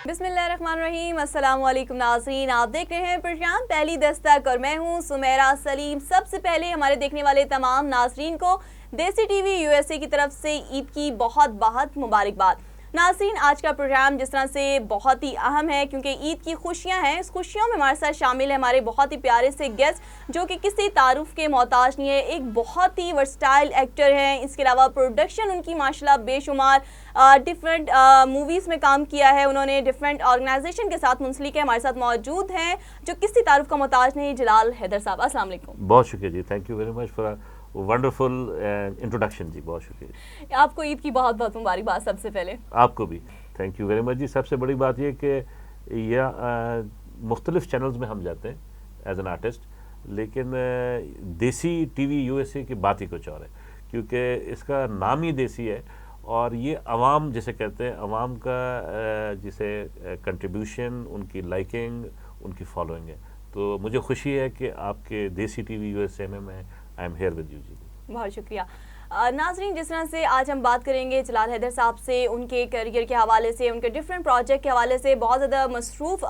बिस्मिल्लाहिर्रहमानिर्रहीम, अस्सलाम वालेकुम नाज़रीन। आप देख रहे हैं प्रोग्राम पहली दस्तक और मैं हूं सुमेरा सलीम। सबसे पहले हमारे देखने वाले तमाम नाज़रीन को देसी टीवी यूएसए की तरफ से ईद की बहुत बहुत मुबारकबाद। नाज़रीन, आज का प्रोग्राम जिस तरह से बहुत ही अहम है क्योंकि ईद की खुशियां हैं, इस खुशियों में हमारे साथ शामिल है हमारे बहुत ही प्यारे से गेस्ट जो कि किसी तारुफ के मोहताज नहीं है। एक बहुत ही वर्सटाइल एक्टर हैं, इसके अलावा प्रोडक्शन उनकी माशाल्लाह बेशुमार, डिफरेंट मूवीज़ में काम किया है उन्होंने, डिफरेंट ऑर्गेनाइजेशन के साथ मुंसलिक है। हमारे साथ मौजूद हैं जो किसी तारुफ का मोहताज नहीं, जलाल हैदर साहब। अस्सलाम वालेकुम। बहुत शुक्रिया जी, thank you very much for wonderful introduction जी, बहुत शुक्रिया। आपको ईद की बहुत बहुत मुबारकबाद। सबसे पहले आपको भी थैंक यू वेरी मच जी। सबसे बड़ी बात ये कि यह मुख्तलिफ चैनल्स में हम जाते हैं एज एन आर्टिस्ट, लेकिन देसी टीवी यूएसए की बात ही कुछ और है क्योंकि इसका नाम ही देसी है और ये अवाम जिसे कहते हैं, अवाम का जिसे कंट्रीब्यूशन, उनकी लाइकिंग, उनकी फॉलोइंग है। तो मुझे खुशी है कि आपके देसी टीवी यूएसए में मैं I am here with you जी। बहुत शुक्रिया। नाजरीन, जिस तरह से आज हम बात करेंगे जलाल हैदर साहब से, उनके करियर के हवाले से, उनके डिफरेंट प्रोजेक्ट के हवाले से। बहुत ज़्यादा मसरूफ़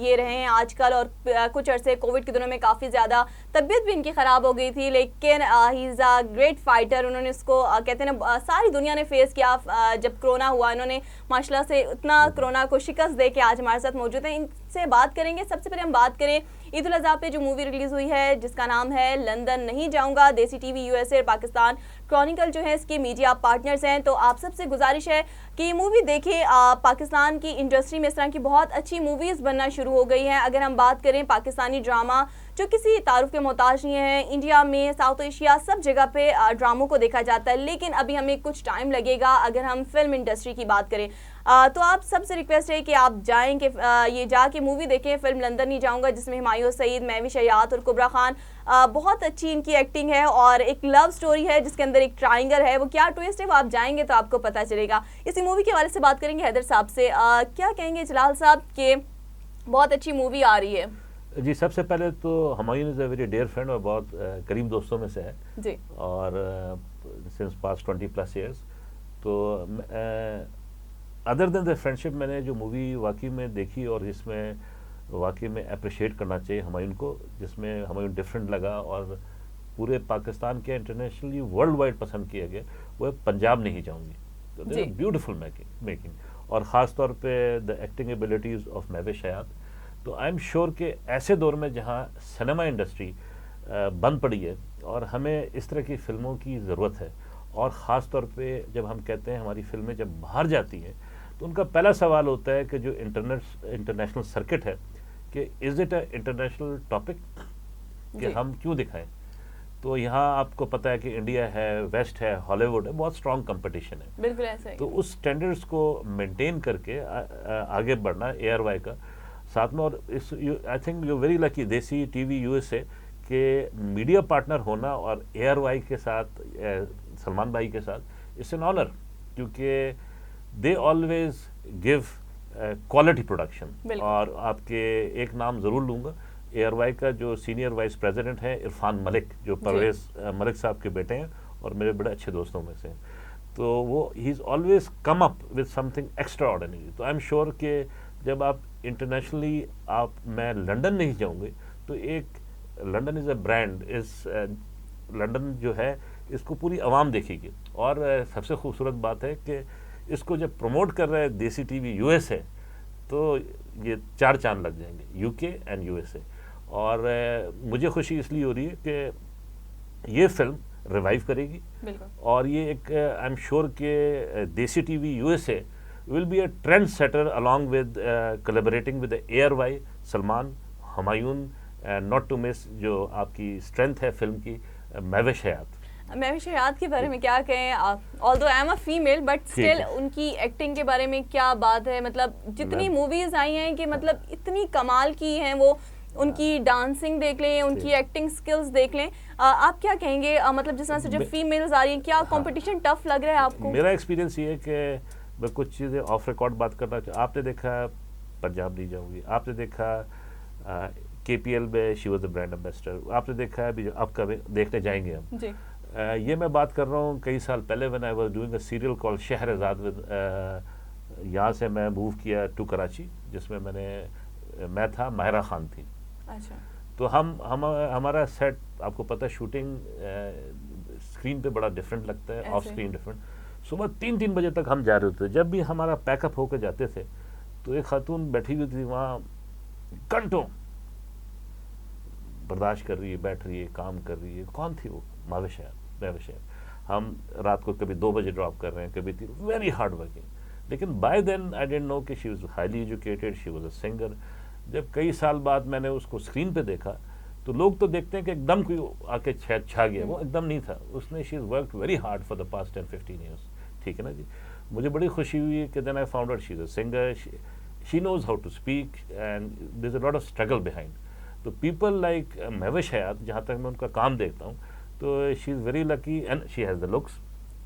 ये रहे हैं आजकल और कुछ अरसे कोविड के दिनों में काफ़ी ज़्यादा तबीयत भी इनकी ख़राब हो गई थी, लेकिन he is a great fighter. उन्होंने इसको कहते हैं ना, सारी दुनिया ने फेस किया। जब कोरोना हुआ इन्होंने माशाल्लाह से इतना कोरोना को शिकस्त दे के आज हमारे साथ मौजूद हैं। इनसे बात करेंगे। सबसे पहले हम बात करें ईद उल अज़हा पे जो मूवी रिलीज़ हुई है जिसका नाम है लंदन नहीं जाऊंगा। देसी टीवी यूएसए और पाकिस्तान क्रॉनिकल जो है इसके मीडिया पार्टनर्स हैं। तो आप सबसे गुजारिश है कि ये मूवी देखें। पाकिस्तान की इंडस्ट्री में इस तरह की बहुत अच्छी मूवीज़ बनना शुरू हो गई हैं। अगर हम बात करें पाकिस्तानी ड्रामा जो किसी तारुफ के मोहताज नहीं है, इंडिया में, साउथ एशिया, सब जगह पे ड्रामों को देखा जाता है, लेकिन अभी हमें कुछ टाइम लगेगा अगर हम फिल्म इंडस्ट्री की बात करें। तो आप सबसे रिक्वेस्ट है कि आप जाएं कि ये जाके मूवी देखें फिल्म लंदन नहीं जाऊंगा, जिसमें हुमायूं सईद, महविश हयात और कुबरा खान, बहुत अच्छी इनकी एक्टिंग है और एक लव स्टोरी है जिसके अंदर एक ट्रायंगल है। वो क्या ट्विस्ट है वो आप जाएंगे तो आपको पता चलेगा। इसी मूवी के हवाले से बात करेंगे हैदर साहब से। क्या कहेंगे जलाल साहब के बहुत अच्छी मूवी आ रही है जी। सबसे पहले तो Humayun is a very dear friend और बहुत करीब दोस्तों में से है जी, और सिंस पास्ट 20+ ईयर्स। तो अदर देन द फ्रेंडशिप, मैंने जो मूवी वाकई में देखी और जिसमें वाकई में अप्रिशिएट करना चाहिए हुमायूं को, जिसमें हुमायूं डिफरेंट लगा और पूरे पाकिस्तान के इंटरनेशनली वर्ल्ड वाइड पसंद किया गया, वो है पंजाब नहीं जाऊंगी। तो ब्यूटीफुल मेकिंग और ख़ास तौर पे the acting abilities of Mahwish Hayat. तो आई एम श्योर कि ऐसे दौर में जहाँ सिनेमा इंडस्ट्री बंद पड़ी है और हमें इस तरह की फ़िल्मों की ज़रूरत है, और ख़ास तौर पे जब हम कहते हैं हमारी फ़िल्में जब बाहर जाती हैं तो उनका पहला सवाल होता है कि जो इंटरनेशनल सर्किट है कि is it a international topic, कि हम क्यों दिखाएं। तो यहाँ आपको पता है कि इंडिया है, वेस्ट है, हॉलीवुड है, बहुत स्ट्रॉन्ग कंपटीशन है। बिल्कुल ऐसा ही। तो उस स्टैंडर्ड्स को मेंटेन करके आगे बढ़ना ARY का साथ में। और इस I think you very lucky देसी टीवी यूएसए के मीडिया पार्टनर होना और ARY के साथ, सलमान भाई के साथ, इट्स एन ऑनर क्योंकि they always give quality production. और आपके एक नाम ज़रूर लूँगा, ARY का जो सीनियर वाइस प्रेसिडेंट है इरफान मलिक, जो परवेज़ मलिक साहब के बेटे हैं और मेरे बड़े अच्छे दोस्तों में से हैं। तो वो he is always come up with something extra ordinary. तो आई एम श्योर कि जब आप इंटरनेशनली मैं लंदन नहीं जाऊँगी तो एक London is a brand, London जो है इसको पूरी आवाम देखेगी। और सबसे खूबसूरत बात है कि इसको जब प्रमोट कर रहा है देसी टीवी यूएसए तो ये 4 चांद लग जाएंगे, UK एंड USA। और मुझे खुशी इसलिए हो रही है कि ये फिल्म रिवाइव करेगी और ये एक आई एम श्योर के Desi TV USA will be a trend setter along with collaborating with ARY, Salman, Humayun, not to miss जो आपकी स्ट्रेंथ है फिल्म की, महविश हयात। महविश हयात के बारे में क्या कहें? Although I am a female but still उनकी एक्टिंग के बारे में क्या बात है। मतलब जितनी मूवीज आई हैं कि मतलब इतनी कमाल की हैं वो, उनकी डांसिंग देख लें, उनकी एक्टिंग स्किल्स देख लें। आप क्या कहेंगे? मतलब जिस तरह से जब फीमेल्स आ रही हैं, क्या कंपटीशन टफ लग रहा है आपको? मेरा एक्सपीरियंस ये है कि मैं कुछ चीज़ें ऑफ रिकॉर्ड बात करना चाहूँ। आपने देखा पंजाब नहीं जाऊँगी, आपने देखा KPL में she was the brand ambassador, आपने देखा है अभी जो आपका देखने जाएंगे हम जी। ये मैं बात कर रहा हूँ कई साल पहले, when I was doing a serial called Shahrzad with यहाँ से मैं मूव किया टू कराची, जिसमें मैं था, माहिरा खान थी। अच्छा। तो हमारा सेट, आपको पता है, शूटिंग स्क्रीन पे बड़ा डिफरेंट लगता है, ऑफ स्क्रीन डिफरेंट। सुबह 3-3 बजे तक हम जा रहे थे। जब भी हमारा पैकअप होकर जाते थे तो एक खातून बैठी हुई थी वहाँ, घंटों बर्दाश्त कर रही है, बैठ रही है, काम कर रही है। कौन थी वो? महविश है। हम रात को कभी 2 बजे ड्रॉप कर रहे हैं, कभी 3। Very hard working. लेकिन by then I didn't know कि she was highly educated, she was a singer. जब कई साल बाद मैंने उसको स्क्रीन पे देखा तो लोग तो देखते हैं कि एकदम कोई आके छा गया, वो एकदम नहीं था। उसने she is worked very hard for the past 10-15 years. ठीक है ना जी। मुझे बड़ी खुशी हुई कि then I found out she is a singer, she knows how to speak and there is a lot of struggle behind. तो पीपल लाइक महविश हयात, जहाँ तक मैं उनका काम देखता हूँ, तो she is very lucky and she has the looks.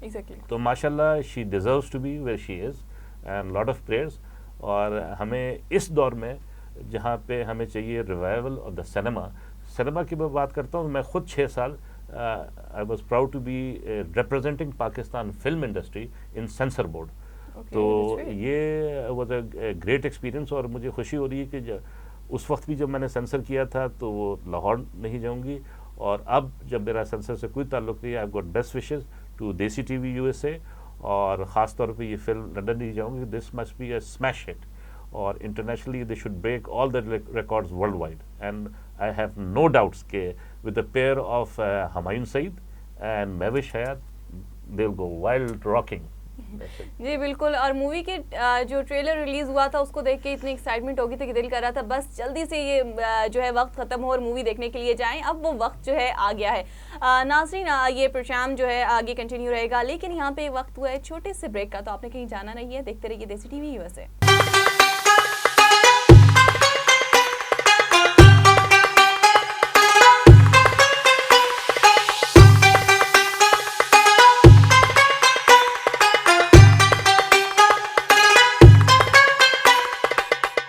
Exactly. तो माशाल्लाह she deserves to be where she is and lot of prayers. और हमें इस दौर में जहाँ पे हमें चाहिए रिवाइवल ऑफ द सिनेमा की मैं बात करता हूँ। मैं खुद 6 साल I was proud to be representing Pakistan film industry in censor board. तो ये वॉज अ ग्रेट एक्सपीरियंस। और मुझे खुशी हो रही है कि उस वक्त भी जब मैंने सेंसर किया था तो वो लाहौर नहीं जाऊंगी, और अब जब मेरा सेंसर से कोई ताल्लुक नहीं है, I got best wishes to Desi TV USA, और ख़ास तौर पे ये फिल्म लंदन नहीं जाऊंगी। This must be a smash hit, और internationally they should break all the records worldwide. And I have no doubts के with the pair of Humayun Saeed and Mahwish Hayat, they will go wild rocking. जी बिल्कुल। और movie के जो trailer release हुआ था उसको देख के इतनी एक्साइटमेंट हो गई थी कि दिल कर रहा था बस जल्दी से ये जो है वक्त खत्म हो और मूवी देखने के लिए जाएं। अब वो वक्त जो है आ गया है। नाज़रीन, ये प्रोग्राम जो है आगे कंटिन्यू रहेगा, लेकिन यहाँ पे वक्त हुआ है छोटे से ब्रेक का, तो आपने कहीं जाना नहीं है। देखते रहिए देसी टीवी USA।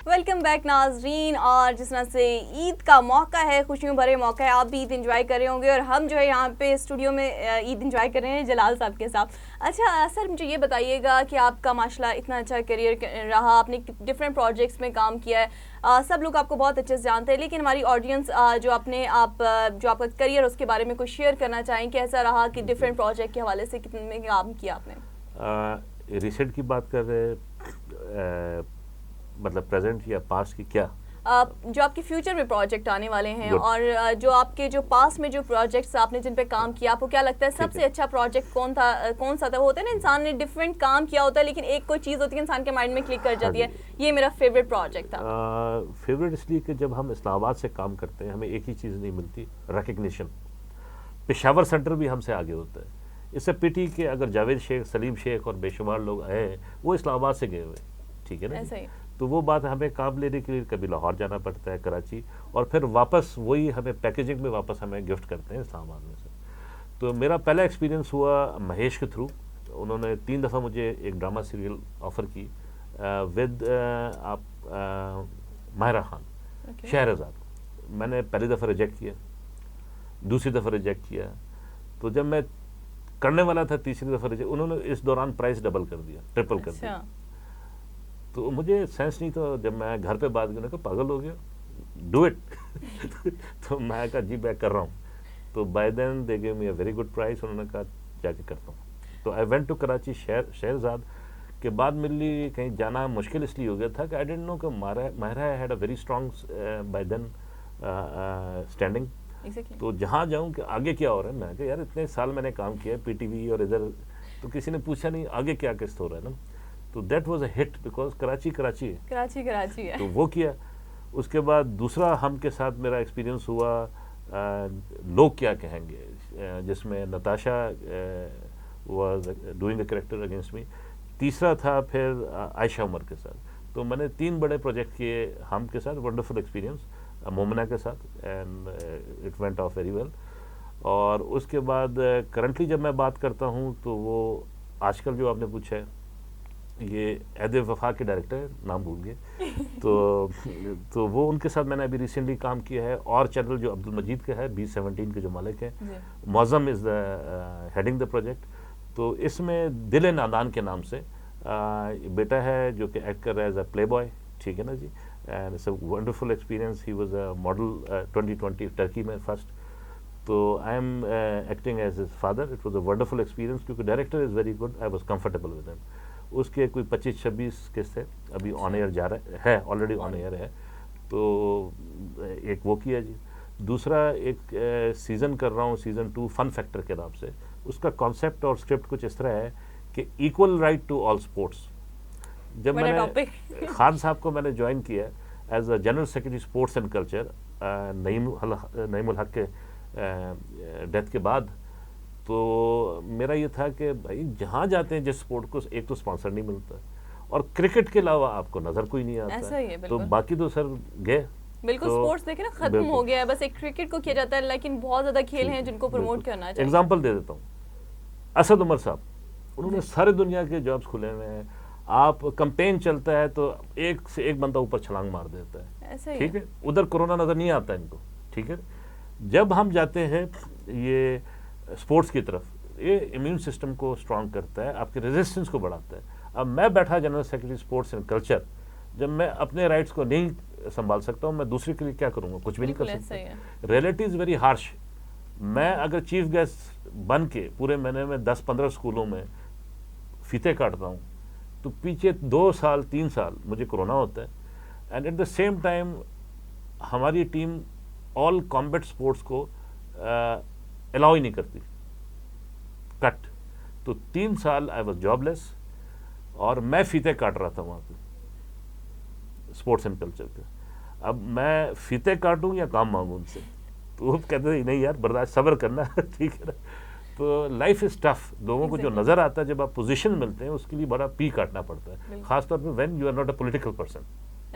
वेलकम बैक नाजरीन। और जिस तरह से ईद का मौका है, खुशियों भरे मौका है, आप भी ईद एंजॉय कर रहे होंगे, और हम जो है यहाँ पे स्टूडियो में ईद एंजॉय कर रहे हैं जलाल साहब के साथ। अच्छा सर, मुझे ये बताइएगा कि आपका माशाल्लाह इतना अच्छा करियर रहा, आपने डिफरेंट प्रोजेक्ट्स में काम किया है, सब लोग आपको बहुत अच्छे से जानते हैं, लेकिन हमारी ऑडियंस जो आपका करियर उसके बारे में कुछ शेयर करना चाहें, कैसा रहा कि डिफरेंट प्रोजेक्ट के हवाले से कितने में काम किया आपने? रिसेंट की बात कर रहे मतलब प्रेजेंट या पास्ट की? क्या जो आपके फ्यूचर में प्रोजेक्ट आने वाले हैं, और जो आपके जो पास्ट में जो प्रोजेक्ट्स आपने जिन पे काम किया, आपको क्या लगता है सबसे अच्छा प्रोजेक्ट कौन सा था? वो होता है ना, इंसान ने डिफरेंट काम किया होता है, लेकिन एक कोई चीज़ होती है इंसान के माइंड में क्लिक कर जाती है, ये मेरा फेवरेट प्रोजेक्ट था। फेवरेट इसलिए कि जब हम इस्लामाबाद से काम करते हैं हमें एक ही चीज़ नहीं मिलती, रिकग्निशन। पेशावर सेंटर भी हमसे आगे होता है। इससे पिटी कि अगर जावेद शेख, सलीम शेख और बेशुमार लोग आए, वो इस्लामाबाद से गए हुए, ठीक है ना। ऐसा ही। तो वो बात हमें काम लेने के लिए कभी लाहौर जाना पड़ता है, कराची, और फिर वापस वही हमें पैकेजिंग में वापस हमें गिफ्ट करते हैं इस्लामाबाद में से। तो मेरा पहला एक्सपीरियंस हुआ महेश के थ्रू। उन्होंने 3 दफ़ा मुझे एक ड्रामा सीरियल ऑफ़र की विद माहिरा खान, शहरज़ाद। मैंने पहली दफ़ा रिजेक्ट किया, दूसरी दफ़ा रिजेक्ट किया। तो जब मैं करने वाला था तीसरी दफ़ा रिजेक्ट, उन्होंने इस दौरान प्राइस डबल कर दिया, ट्रिपल कर दिया। तो मुझे सेंस नहीं था। जब मैं घर पे बात करने का, पागल हो गया, डू इट। तो मैं कहा जी मैं कर रहा हूँ। तो by then they give me a very good price. उन्होंने कहा जाके करता हूँ। तो I went to Karachi. Shahrzad के बाद मेरे लिए कहीं जाना मुश्किल इसलिए हो गया था कि आई डिडंट नो कि Mahira had a very strong by then standing. तो जहाँ जाऊँ कि आगे क्या हो रहा है, मैं कहा यार इतने साल मैंने काम किया है PTV और इधर, तो किसी ने पूछा नहीं आगे क्या किस्त हो रहा है ना। तो that was a hit because Karachi है। तो वो किया। उसके बाद दूसरा हम के साथ मेरा एक्सपीरियंस हुआ लोग क्या कहेंगे, जिसमें Natasha was doing a character against me. तीसरा था फिर आयशा उमर के साथ। तो मैंने 3 बड़े प्रोजेक्ट किए हम के साथ, वंडरफुल एक्सपीरियंस, मोमिना के साथ, and it went of very well. और उसके बाद करंटली जब मैं बात करता हूँ तो वो आजकल जो आपने पूछा है, ये ऐद वफा के डायरेक्टर है, नाम भूल गए। तो वो उनके साथ मैंने अभी रिसेंटली काम किया है। और चैनल जो अब्दुल मजीद का है, B17 के जो मालिक हैं, Mauzam is the heading the project. तो इसमें दिल नादान के नाम से बेटा है जो कि एक्ट कर रहा है एज अ प्ले बॉय, ठीक है ना जी, and it's a wonderful experience. He was a model 2020 Turkey में फर्स्ट, तो I am acting as his father. It was a wonderful experience क्योंकि director is very good, I was comfortable with him. उसके कोई 25-26 किस्त है, अभी on air जा रहा है, ऑलरेडी ऑन एयर है, तो एक वो किया जी। दूसरा एक सीज़न कर रहा हूँ, सीज़न 2 फन फैक्टर के नाम से। उसका कॉन्सेप्ट और स्क्रिप्ट कुछ इस तरह है कि equal right to all sports. जब बड़ा मैंने टॉपिक। खान साहब को मैंने ज्वाइन किया as a general secretary sports and culture Naeemul Haq के डेथ के बाद, तो मेरा ये था कि भाई जहाँ जाते हैं जिस स्पोर्ट को, एक तो स्पॉन्सर नहीं मिलता और क्रिकेट के अलावा आपको नज़र कोई नहीं आता ऐसा ही है, तो बिल्कुल। बाकी तो सर गए। बिल्कुल, तो स्पोर्ट्स देखे ना खत्म बिल्कुल। हो गया है, बस एक क्रिकेट को किया जाता है, लेकिन बहुत ज्यादा खेल हैं जिनको प्रमोट करना चाहिए। एग्जाम्पल दे देता हूँ, असद उमर साहब, उन्होंने सारे दुनिया के जॉब्स खुले हुए हैं। आप कैंपेन चलता है तो एक से एक बंदा ऊपर छलांग मार देता है, ऐसा ही ठीक है। उधर कोरोना नजर नहीं आता इनको, ठीक है। जब हम जाते हैं ये स्पोर्ट्स की तरफ, ये इम्यून सिस्टम को स्ट्रांग करता है, आपके रेजिस्टेंस को बढ़ाता है। अब मैं बैठा general secretary sports and culture, जब मैं अपने राइट्स को नहीं संभाल सकता हूँ, मैं दूसरे के लिए क्या करूँगा? कुछ भी नहीं कर बिल्कुल ऐसा ही है। सकता। Reality is very harsh. मैं अगर चीफ गेस्ट बन के पूरे महीने में 10-15 स्कूलों में फीते काटता हूँ, तो पीछे 2 साल 3 साल मुझे कोरोना होता है, and at the same time हमारी टीम ऑल कॉम्बैट स्पोर्ट्स को अलाउ ही नहीं करती, कट। तो 3 साल आई वॉज जॉबलेस और मैं फीते काट रहा था वहाँ पे स्पोर्ट्स एंड कल्चर के। अब मैं फीते काटूं या काम मांगूं उनसे, तो वो कहते थे नहीं यार बर्दाश्त सब्र करना ठीक है ना। तो लाइफ इज टफ। लोगों को जो नजर आता है जब आप पोजीशन मिलते हैं उसके लिए बड़ा पी काटना पड़ता है, खासतौर पे when you are not a political person,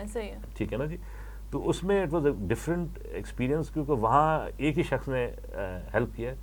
ऐसा ही है, ठीक है ना जी। तो उसमें it was a different experience क्योंकि वहाँ एक ही शख्स ने हेल्प किया,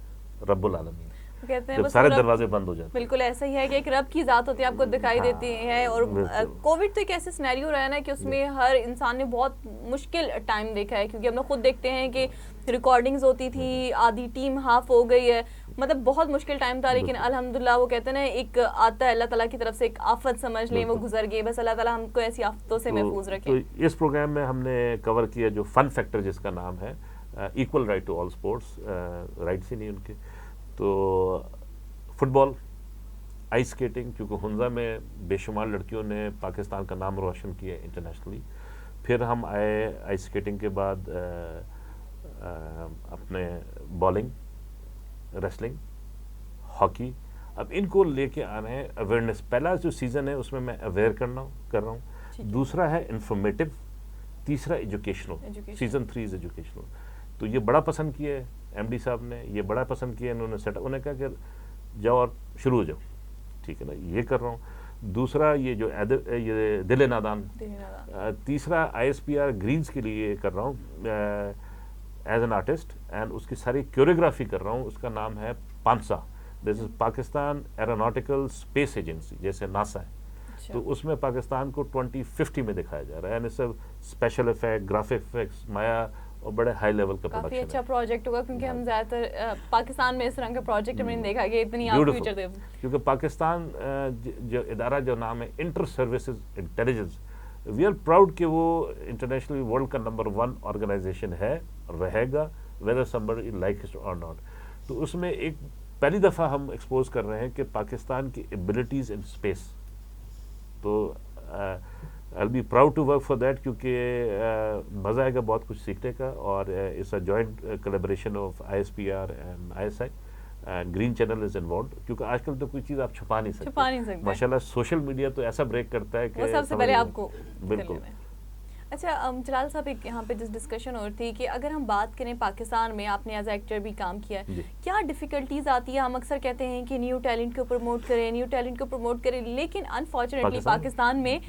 रब्बुल आलमीन। वो कहते हैं जब बस सारे रब- दरवाजे बंद हो जाते हैं, बिल्कुल ऐसा ही है कि एक रब की जात होती है, आपको दिखाई हाँ, देती है। और बिल्कुल। कोविड तो एक ऐसे सिनेरियो रहा है ना कि उसमें हर इंसान ने बहुत मुश्किल टाइम देखा है, क्योंकि हम लोग खुद देखते हैं कि रिकॉर्डिंग्स होती थी, आधी टीम हाफ हो गई है, मतलब बहुत मुश्किल टाइम था। लेकिन अल्हम्दुलिल्लाह वो कहते हैं ना, एक आता है अल्लाह ताला की तरफ से, एक आफत समझ लें, वो गुजर गई। बस अल्लाह ताला हमको ऐसी आफतों से महफूज रखे। तो इस प्रोग्राम में हमने कवर किया जो फन फैक्टर जिसका नाम है equal right to all sports, rights ही नहीं उनके। तो फुटबॉल, आइस स्केटिंग, क्योंकि हुंजा में बेशुमार लड़कियों ने पाकिस्तान का नाम रोशन किया इंटरनेशनली। फिर हम आए आइस स्केटिंग के बाद अपने बॉलिंग, रेसलिंग, हॉकी। अब इनको लेके आना है अवेयरनेस। पहला जो सीज़न है उसमें मैं अवेयर कर रहा हूँ। दूसरा है इंफॉर्मेटिव, तीसरा एजुकेशनल। Season 3 is educational. तो ये बड़ा पसंद किया है एमडी साहब ने, ये बड़ा पसंद किया इन्होंने सेटअप। उन्होंने कहा कि जाओ और शुरू हो जाओ, ठीक है ना, ये कर रहा हूँ। दूसरा ये जो ये दिल नादान, तीसरा ISPR ग्रीन्स के लिए कर रहा हूँ एज एन आर्टिस्ट, एंड उसकी सारी कोरियोग्राफी कर रहा हूँ। उसका नाम है PANSA, this is Pakistan aeronautical space agency, जैसे नासा है। तो उसमें पाकिस्तान को 2050 में दिखाया जा रहा है, एंड इससे स्पेशल इफेक्ट, ग्राफिक इफेक्ट्स, माया और बड़े हाई लेवल का काफी प्रोडक्शन अच्छा प्रोजेक्ट होगा, क्योंकि हम ज्यादातर पाकिस्तान में इस तरह का प्रोजेक्ट हमने देखा कि इतनी आप फ्यूचर दे। क्योंकि पाकिस्तान जो इदारा जो नाम है inter services intelligence, we are proud कि वो इंटरनेशनली वर्ल्ड का नंबर 1 ऑर्गेनाइजेशन है, रहेगा, वेदर समबडी लाइक इट और नॉट। तो उसमें एक पहली दफ़ा हम एक्सपोज कर रहे हैं कि पाकिस्तान की एबिलिटीज़ इन स्पेस। तो I be proud to work for that, क्योंकि मज़ा आएगा बहुत कुछ सीखने का। और it's a joint collaboration of ISPR and ISI। Green channel is involve, क्योंकि आजकल तो कोई चीज़ आप छुपा नहीं सकते। माशाल्लाह सोशल मीडिया तो ऐसा ब्रेक करता है कि सबसे पहले आपको बिल्कुल। अच्छा जलाल साहब, एक यहाँ पे जिस डिस्कशन हो रही थी कि अगर हम बात करें पाकिस्तान में, आपने एज एक्टर भी काम किया है, क्या डिफिकल्टीज आती है? हम अक्सर कहते हैं कि न्यू टैलेंट को प्रमोट करें, न्यू टैलेंट को प्रमोट करें, लेकिन अनफॉर्चुनेटली पाकिस्तान में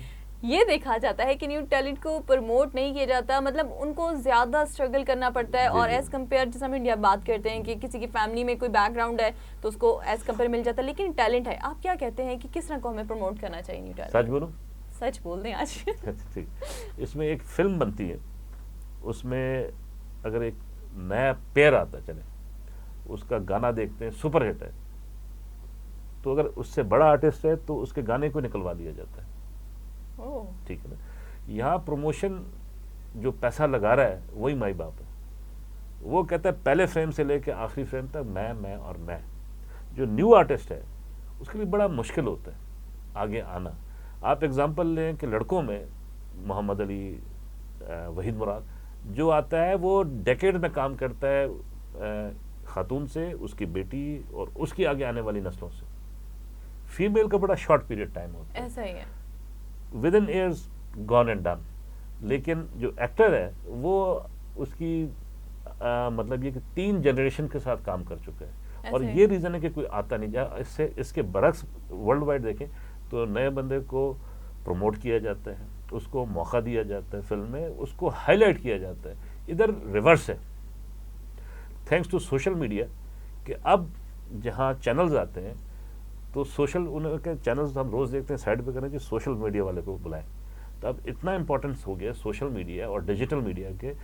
ये देखा जाता है कि न्यू टैलेंट को प्रमोट नहीं किया जाता, मतलब उनको ज़्यादा स्ट्रगल करना पड़ता है। और एज़ कम्पेयर, जैसे हम इंडिया बात करते हैं कि किसी की फैमिली में कोई बैकग्राउंड है तो उसको एज़ कम्पेयर मिल जाता है, लेकिन टैलेंट है। आप क्या कहते हैं कि किस तरह को हमें प्रमोट करना चाहिए न्यू टैलेंट? सच बोलो, सच बोल दें आज। ठीक। इसमें एक फिल्म बनती है, उसमें अगर एक नया पेयर आता चले, उसका गाना देखते हैं, सुपर हिट है, तो अगर उससे बड़ा आर्टिस्ट है तो उसके गाने को निकलवा दिया जाता है। ओह, ठीक है ना। यहाँ प्रमोशन जो पैसा लगा रहा है वही माई बाप है। वो कहता है पहले फ्रेम से लेके आखिरी फ्रेम तक मैं और मैं। जो न्यू आर्टिस्ट है उसके लिए बड़ा मुश्किल होता है आगे आना। आप एग्जांपल लें कि लड़कों में मोहम्मद अली, वहीद मुराद जो आता है वो डेकेड में काम करता है खातून से, उसकी बेटी और उसकी आगे आने वाली नस्लों से। फीमेल का बड़ा शॉर्ट पीरियड टाइम होता है, ऐसा ही है। With in years gone and done. लेकिन जो एक्टर है वो उसकी मतलब ये कि 3 जनरेशन के साथ काम कर चुका है। और ये रीज़न है कि कोई आता नहीं। जा इससे इसके बरक्स वर्ल्ड वाइड देखें तो नए बंदे को प्रमोट किया जाता है, उसको मौका दिया जाता है फिल्म में, उसको हाईलाइट किया जाता है। इधर रिवर्स है, थैंक्स टू सोशल मीडिया, कि अब जहाँ चैनल्स आते हैं तो सोशल उनके चैनल्स हम रोज़ देखते हैं, साइड पे करें कि सोशल मीडिया वाले को बुलाएं। तो अब इतना इंपॉर्टेंस हो गया सोशल मीडिया और डिजिटल मीडिया के,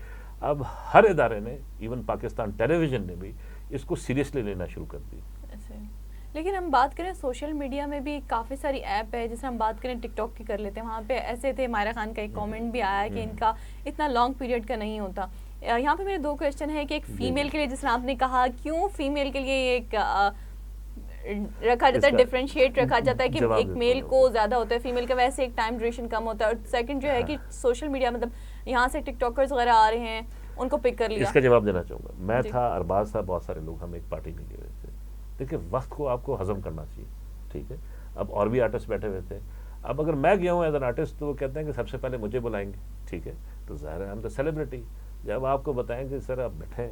अब हर इदारे ने, इवन पाकिस्तान टेलीविज़न ने भी इसको सीरियसली लेना शुरू कर दी। लेकिन हम बात करें सोशल मीडिया में भी काफ़ी सारी ऐप है, जैसे हम बात करें टिकटॉक की कर लेते हैं, वहाँ पे ऐसे थे, मायरा खान का एक कमेंट भी आया है कि इनका इतना लॉन्ग पीरियड का नहीं होता। यहाँ पे मेरे 2 क्वेश्चन है कि एक फीमेल के लिए, जिसने आपने कहा क्यों फीमेल के लिए एक रखा जाता है, डिफरेंशिएट रखा जाता है कि एक मेल को ज़्यादा होता है, फीमेल का वैसे एक टाइम ड्यूरेशन कम होता है। और सेकंड जो है कि सोशल मीडिया मतलब यहाँ से टिकटॉकर्स वगैरह आ रहे हैं, उनको पिक कर लिया। इसका जवाब देना चाहूँगा। मैं था, अरबाज था, बहुत सारे लोग, हम एक पार्टी में गए थे। देखिए, वक्त को आपको हजम करना चाहिए, ठीक है। अब और भी आर्टिस्ट बैठे हुए थे। अब अगर मैं गया हूँ एज एन आर्टिस्ट तो वो कहते हैं कि सबसे पहले मुझे बुलाएंगे, ठीक है, तो ज़ाहिर है हम तो सेलिब्रिटी। जब आपको बताएंगे सर आप बैठे,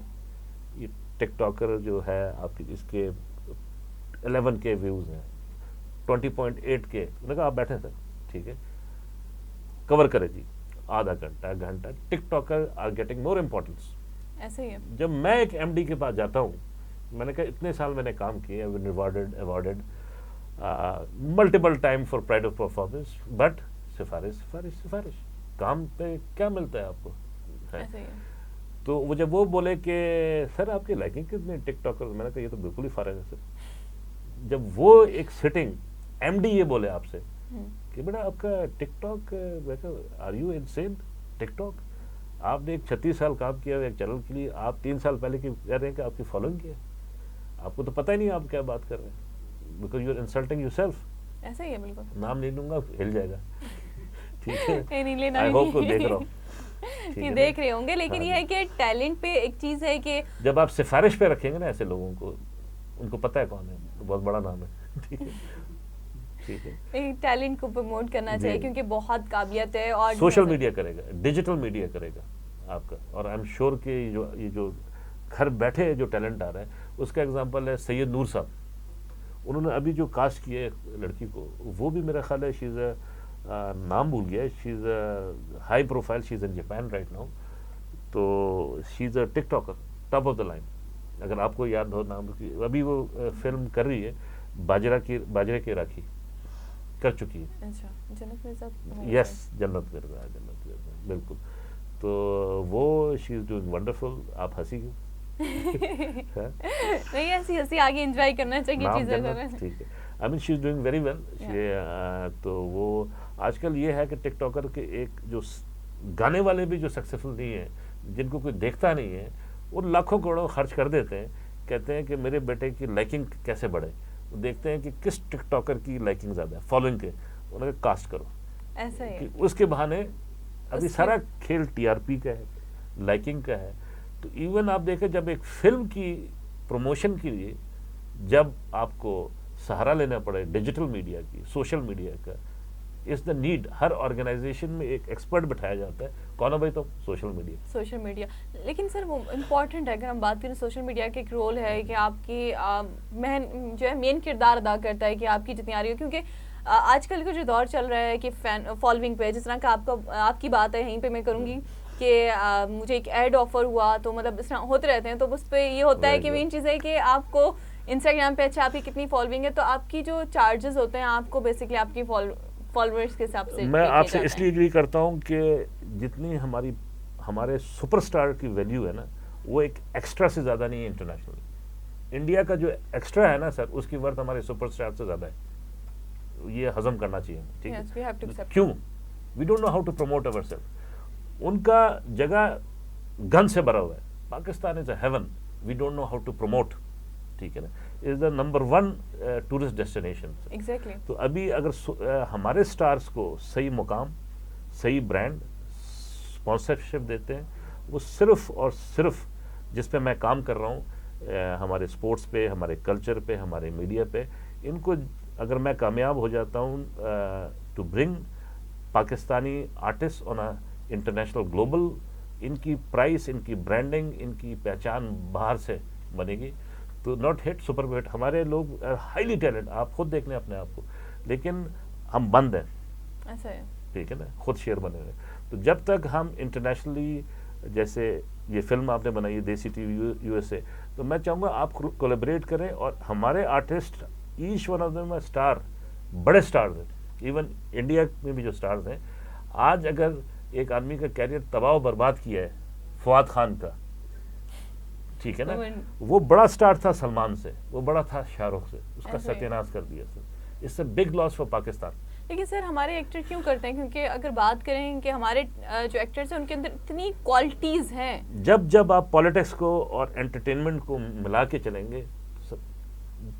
ये टिकटॉकर जो है आपकी, इसके 11K व्यूज़ हैं, 20.8K, उन्होंने कहा आप बैठे सर, ठीक है, कवर करें जी, आधा घंटा घंटा। TikToker are getting more importance. ऐसे ही है। जब मैं एक MD के पास जाता हूँ, मैंने कहा इतने साल मैंने काम किए, awarded multiple time for pride of performance, but सिफारिश सिफारिश सिफारिश, काम पे क्या मिलता है आपको, है? ऐसे ही है। तो वो जब वो बोले कि सर आपकी लाइकिंग कितनी टिकटॉकर, मैंने कहा ये तो बिल्कुल ही फारग है सर। जब वो एक सिटिंग MD ये बोले आपसे कि बेटा आपका TikTok, are you insane, TikTok आपने एक 36 साल काम किया एक चैनल के लिए, आप 3 साल पहले की कह रहे हैं कि आपकी फॉलोइंग क्या है, आपको तो पता ही नहीं आप क्या बात कर रहे हैं, because you are insulting yourself. ऐसा ही है, बिल्कुल। नाम नहीं लूंगा, हिल जाएगा, ठीक है। नहीं लेना, आई होप को देख रहा हूँ, ये देख रहे होंगे। लेकिन ये है कि टैलेंट पे एक चीज है कि जब आप सिफारिश पे रखेंगे ना ऐसे लोगों को, उनको पता है कौन है, तो बहुत बड़ा नाम है, ठीक है, ठीक है। टैलेंट को प्रमोट करना चाहिए क्योंकि बहुत काबिलियत है। और सोशल मीडिया करेगा, डिजिटल मीडिया करेगा आपका। और आई एम श्योर कि ये जो घर बैठे जो टैलेंट आ रहा है, उसका एग्जांपल है सैयद नूर साहब। उन्होंने अभी जो कास्ट किया है लड़की को, वो भी मेरा ख्याल है शी इज़ नाम भूल गया, she is high profile, she is in Japan right now. तो she is a TikToker, top of the line, अगर आपको याद हो नाम। अभी वो फिल्म कर रही है बाजरे की राखी कर चुकी है। अच्छा, जन्नत मिर्जा। यस, जन्नत मिर्जा, बिल्कुल। तो वो शी इज़ डूइंग वंडरफुल। आप हंसी क्यों? नहीं, ऐसी हंसी आगे एंजॉय करना चाहिए चीज़ें, ठीक है। I mean she is doing very well. तो वो आजकल ये है कि टिकटॉकर के एक जो गाने वाले भी जो सक्सेसफुल नहीं है, जिनको कोई देखता नहीं है, वो लाखों करोड़ों खर्च कर देते हैं, कहते हैं कि मेरे बेटे की लाइकिंग कैसे बढ़े। वो देखते हैं कि किस टिकटॉकर की लाइकिंग ज़्यादा है, फॉलोइंग के, उन्हें कास्ट करो। ऐसा ही है। उसके बहाने अभी सारा खेल TRP का है, लाइकिंग का है। तो इवन आप देखें, जब एक फिल्म की प्रमोशन के लिए जब आपको सहारा लेना पड़े डिजिटल मीडिया की, सोशल मीडिया का, इज द नीड। हर ऑर्गेनाइजेशन में एक एक्सपर्ट बैठाया जाता है, कौन है भाई? तो सोशल मीडिया। लेकिन सर वो इम्पॉर्टेंट है, अगर हम बात करें सोशल मीडिया का एक रोल है कि आपकी जो है मेन किरदार अदा करता है कि आपकी जितनी आ रही हो, क्योंकि आजकल का जो दौर चल रहा है कि फैन फॉलोइंग पे, जिस तरह का आपकी बात है, यहीं पे मैं करूँगी कि मुझे एक ऐड ऑफर हुआ, तो मतलब इस तरह होते रहते हैं। तो उस पर ये होता है कि मेन चीज़ है कि आपको इंस्टाग्राम पे अच्छा आपकी कितनी फॉलोइंग है, तो आपकी जो चार्जेस होते हैं आपको बेसिकली आपकी फॉलोअर्स के हिसाब से। मैं आपसे इसलिए एग्री करता हूँ कि जितनी हमारे सुपरस्टार की वैल्यू है ना, वो एक एक्स्ट्रा से ज़्यादा नहीं है इंटरनेशनल। इंडिया का जो एक्स्ट्रा है ना सर, उसकी वर्थ हमारे सुपरस्टार से ज़्यादा है। ये हजम करना चाहिए, ठीक Yes, we have to है। accept. क्यों? We don't know how to promote our self. उनका जगह गन से भरा हुआ है। Pakistan is a heaven, we don't know how to promote, ठीक है ना। Is the number 1 tourist destination. Exactly. तो अभी अगर हमारे स्टार्स को सही मुकाम, सही ब्रांड, स्पॉन्सरशिप देते हैं, वो सिर्फ और सिर्फ जिस पे मैं काम कर रहा हूँ, हमारे स्पोर्ट्स पे, हमारे कल्चर पे, हमारे मीडिया पे, इनको अगर मैं कामयाब हो जाता हूँ to bring Pakistani artist on a international global, इनकी प्राइस, इनकी ब्रांडिंग, इनकी पहचान बाहर से बनेगी। तो नॉट हिट सुपर हिट, हमारे लोग हाईली टैलेंट, आप खुद देख लें अपने आप को, लेकिन हम बंद हैं, ऐसा है। ठीक है ना, खुद शेयर बने हुए। तो जब तक हम इंटरनेशनली, जैसे ये फिल्म आपने बनाई है देसी टीवी यूएसए, तो मैं चाहूँगा आप कोलैबोरेट करें और हमारे artist, each one of them star, बड़े स्टार्स हैं, इवन इंडिया में भी जो स्टार्स हैं। आज अगर एक आदमी का कैरियर तबाह बर्बाद किया है, फवाद खान का, ठीक है ना, वो बड़ा स्टार था सलमान से, वो बड़ा था शाहरुख से, उसका सत्यानाश कर दिया sir. It's a big loss for Pakistan. लेकिन सर हमारे एक्टर क्यों करते हैं? क्योंकि अगर बात करें कि हमारे जो एक्टर्स हैं उनके अंदर इतनी क्वालिटीज हैं। जब आप पॉलिटिक्स को और एंटरटेनमेंट को मिला के चलेंगे,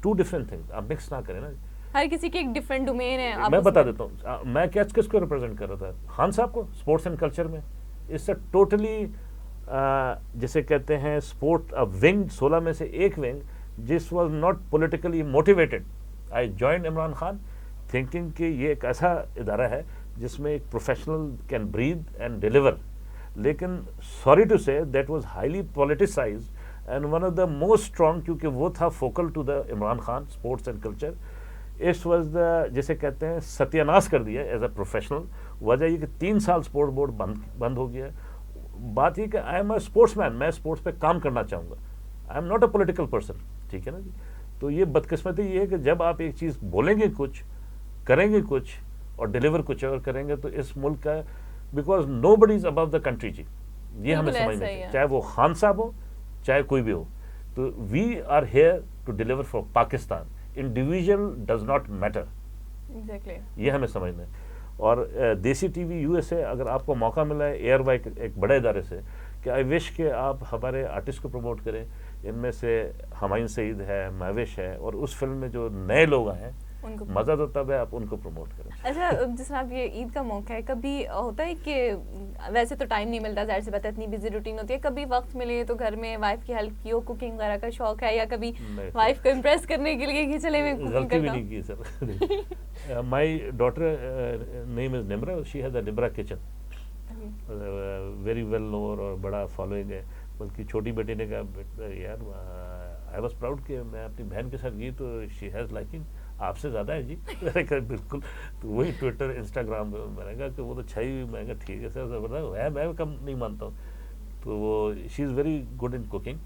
टू डिफरेंट थिंग्स, आप मिक्स ना करें ना। हर किसी की एक डिफरेंट डोमेन है। मैं बता देता हूँ, मैं क्या किसको रिप्रेजेंट कर रहा था, खान साहब को स्पोर्ट्स एंड कल्चर में। इससे टोटली जिसे कहते हैं स्पोर्ट विंग, 16 में से एक विंग जिस was not politically motivated. I join Imran Khan thinking कि ये एक ऐसा इदारा है जिसमें एक professional can breathe and deliver, लेकिन sorry to say that was highly politicised and one of the most strong, क्योंकि वो था focal to the Imran Khan sports and culture. इस वॉज द जिसे कहते हैं सत्यानाश कर दिया एज अ प्रोफेशनल। वजह ये कि 3 साल स्पोर्ट्स बोर्ड बंद हो गया। बात ये कि आई एम अ स्पोर्ट्समैन, मैं स्पोर्ट्स पे काम करना चाहूँगा, I am not a political person, ठीक है ना जी। तो ये बदकिस्मती ये है कि जब आप एक चीज़ बोलेंगे कुछ, करेंगे कुछ और डिलीवर कुछ और करेंगे, तो इस मुल्क का, because nobody is above the country जी, ये हमें समझना चाहिए, चाहे वो खान साहब हो, चाहे कोई भी हो। तो we are here to deliver for Pakistan, individual does not matter, ये हमें समझना है। और देसी टीवी यूएसए, अगर आपको मौका मिला है एयरवाई एक बड़े इदारे से, कि आई विश के आप हमारे आर्टिस्ट को प्रमोट करें। इनमें से हुमायूं सईद है, महविश है, और उस फिल्म में जो नए लोग आए हैं, मज़ा तो तब है, आप उनको प्रमोट करें। अच्छा, जिस तरह आप ये ईद का मौका है, कभी होता है कि वैसे तो टाइम नहीं मिलता, जाहिर सी बात है, इतनी बिजी रूटीन होती है, कभी वक्त मिले तो घर में वाइफ की हेल्प की हो, कुकिंग वगैरह का शौक है, या कभी वाइफ को इम्प्रेस करने के लिए कि चले मैं कुकिंग गलती भी नहीं की sir. My daughter name is Nimra, she has a Nimra kitchen, very well known और बड़ा फॉलोइंग है। बल्कि छोटी बेटी ने कहा, यार आई वाज प्राउड कि मैं अपनी बहन के साथ गई तो शी हैज़ लाइकिंग आपसे ज़्यादा है जी। मैंने कहा बिल्कुल। तो वही ट्विटर इंस्टाग्राम पे मैंने कहा कि वो तो अच्छा ही, मैंने कहा ठीक है सर, ज़बरदस्त है, मैं कम नहीं मानता हूँ। तो वो she is very good in cooking.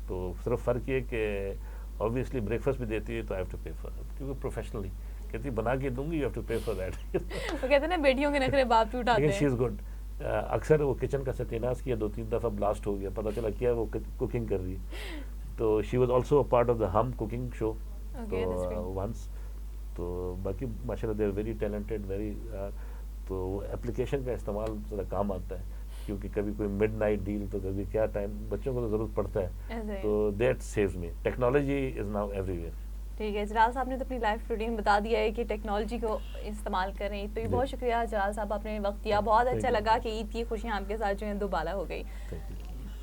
तो सिर्फ फ़र्क ये कि ऑब्वियसली ब्रेकफास्ट भी देती है तो आई हैव टू पे फॉर, क्योंकि प्रोफेशनली कहती बना के दूंगी, यू हैव टू पे फॉर दैट। वो कहते हैं ना, बेटियों के नखरे बाप भी उठाते हैं। She is good. अक्सर वो किचन का सत्यानाश किया, 2-3 दफ़ा ब्लास्ट हो गया, पता चला क्या वो कुकिंग कर रही है। तो she was also a part of the Hum cooking show once. तो बाकी माशाल्लाह they are very talented, very. तो एप्लीकेशन का इस्तेमाल ज़रा काम आता है, क्योंकि कभी कोई मिडनाइट डील, तो कभी क्या टाइम, बच्चों को तो ज़रूरत पड़ता है, तो that saves me. Technology is now everywhere. ठीक है जलाल साहब ने तो अपनी लाइफ रूटीन बता दिया है कि टेक्नोलॉजी को इस्तेमाल करें। तो ये बहुत शुक्रिया जलाल साहब, आपने वक्त दिया, बहुत अच्छा लगा कि ईद की खुशियाँ आपके साथ जो है दोबारा हो गई।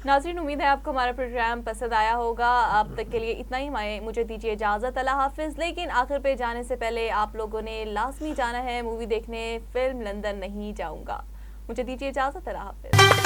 नाज़रीन, उम्मीद है आपको हमारा प्रोग्राम पसंद आया होगा। अब तक के लिए इतना ही, मुझे दीजिए इजाज़त, अल्लाह हाफिज़। लेकिन आखिर पे जाने से पहले आप लोगों ने लाजमी जाना है मूवी देखने, फिल्म लंदन नहीं जाऊँगा। मुझे दीजिए इजाज़त, अल्लाह हाफिज़।